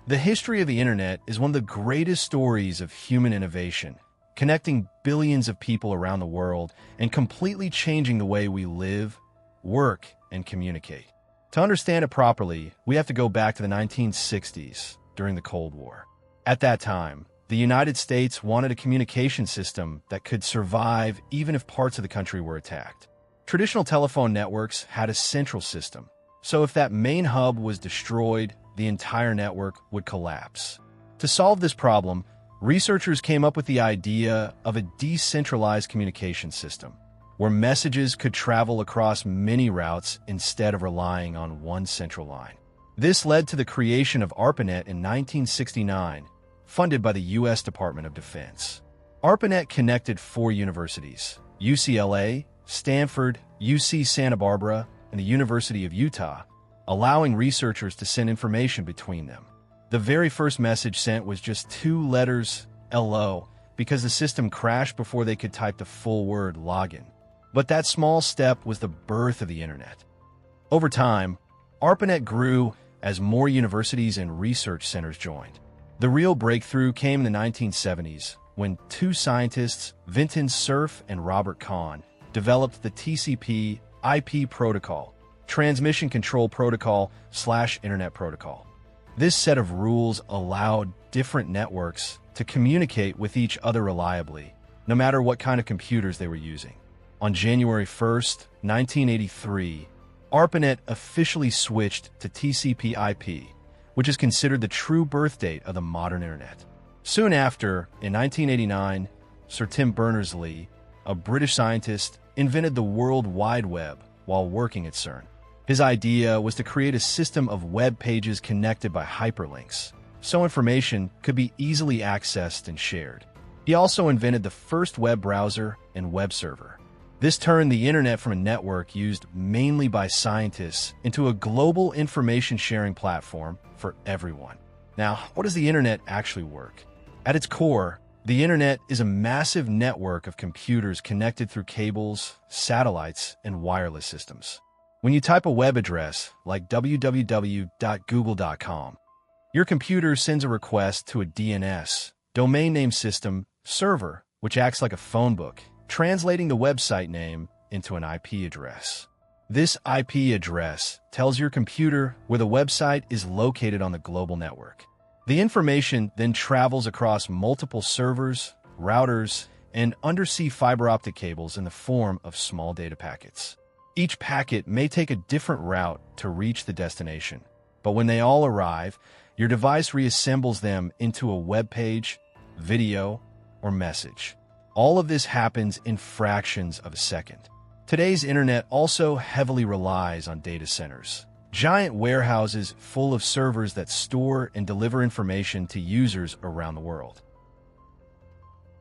The history of the internet is one of the greatest stories of human innovation, connecting billions of people around the world and completely changing the way we live, work, and communicate. To understand it properly, we have to go back to the 1960s, during the Cold War. At that time, the United States wanted a communication system that could survive even if parts of the country were attacked. Traditional telephone networks had a central system, so if that main hub was destroyed, the entire network would collapse. To solve this problem, researchers came up with the idea of a decentralized communication system, where messages could travel across many routes instead of relying on one central line. This led to the creation of ARPANET in 1969, funded by the U.S. Department of Defense. ARPANET connected 4 universities: UCLA, Stanford, UC Santa Barbara, and the University of Utah, allowing researchers to send information between them. The very first message sent was just 2 letters, LO, because the system crashed before they could type the full word login. But that small step was the birth of the internet. Over time, ARPANET grew as more universities and research centers joined. The real breakthrough came in the 1970s when 2 scientists, Vinton Cerf and Robert Kahn, developed the TCP/IP protocol, Transmission Control Protocol/Internet Protocol. This set of rules allowed different networks to communicate with each other reliably, no matter what kind of computers they were using. On January 1st, 1983, ARPANET officially switched to TCP/IP, which is considered the true birth date of the modern internet. Soon after, in 1989, Sir Berners-Lee, a British scientist, invented the World Wide Web while working at CERN. His idea was to create a system of web pages connected by hyperlinks, so information could be easily accessed and shared. He also invented the first web browser and web server. This turned the internet from a network used mainly by scientists into a global information-sharing platform for everyone. Now, what does the internet actually work? At its core, the internet is a massive network of computers connected through cables, satellites, and wireless systems. When you type a web address like www.google.com, your computer sends a request to a DNS, domain name system, server, which acts like a phone book, translating the website name into an IP address. This IP address tells your computer where the website is located on the global network. The information then travels across multiple servers, routers, and undersea fiber optic cables in the form of small data packets. Each packet may take a different route to reach the destination, but when they all arrive, your device reassembles them into a web page, video, or message. All of this happens in fractions of a second. Today's internet also heavily relies on data centers, giant warehouses full of servers that store and deliver information to users around the world.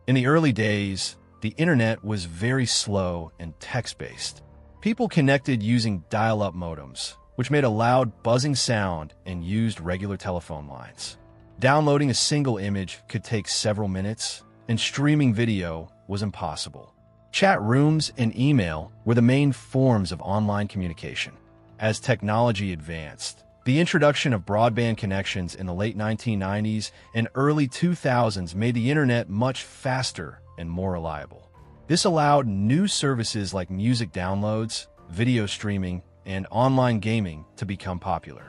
In the early days, the internet was very slow and text-based. People connected using dial-up modems, which made a loud buzzing sound and used regular telephone lines. Downloading a single image could take several minutes, and streaming video was impossible. Chat rooms and email were the main forms of online communication. As technology advanced, the introduction of broadband connections in the late 1990s and early 2000s made the internet much faster and more reliable. This allowed new services like music downloads, video streaming, and online gaming to become popular.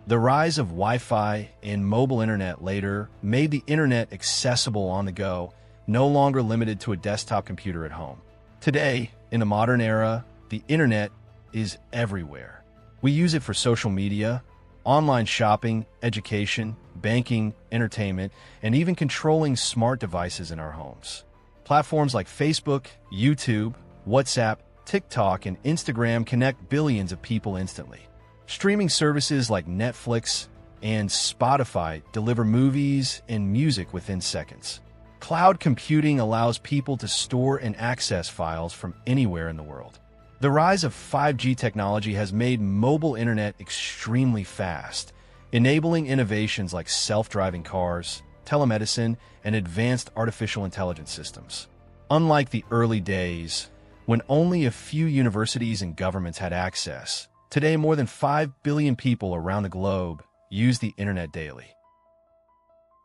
The rise of Wi-Fi and mobile internet later made the internet accessible on the go, no longer limited to a desktop computer at home. Today, in the modern era, the internet is everywhere. We use it for social media, online shopping, education, banking, entertainment, and even controlling smart devices in our homes. Platforms like Facebook, YouTube, WhatsApp, TikTok, and Instagram connect billions of people instantly. Streaming services like Netflix and Spotify deliver movies and music within seconds. Cloud computing allows people to store and access files from anywhere in the world. The rise of 5G technology has made mobile internet extremely fast, enabling innovations like self-driving cars, telemedicine, and advanced artificial intelligence systems. Unlike the early days, when only a few universities and governments had access, today more than 5 billion people around the globe use the internet daily.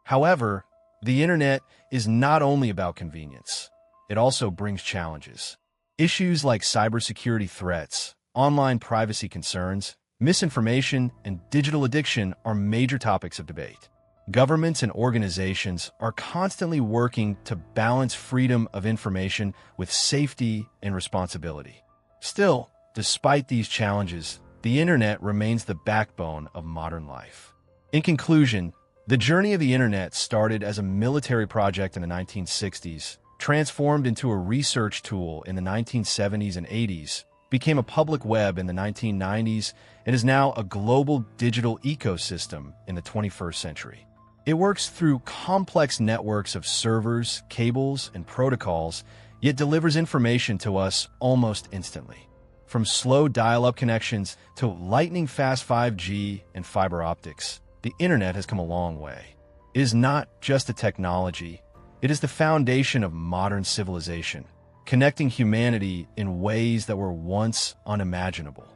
However, the internet is not only about convenience. It also brings challenges. Issues like cybersecurity threats, online privacy concerns, misinformation, and digital addiction are major topics of debate. Governments and organizations are constantly working to balance freedom of information with safety and responsibility. Still, despite these challenges, the internet remains the backbone of modern life. In conclusion, the journey of the internet started as a military project in the 1960s, transformed into a research tool in the 1970s and 80s, became a public web in the 1990s, and is now a global digital ecosystem in the 21st century. It works through complex networks of servers, cables, and protocols, yet delivers information to us almost instantly. From slow dial-up connections to lightning-fast 5G and fiber optics, the internet has come a long way. It is not just a technology, it is the foundation of modern civilization, connecting humanity in ways that were once unimaginable.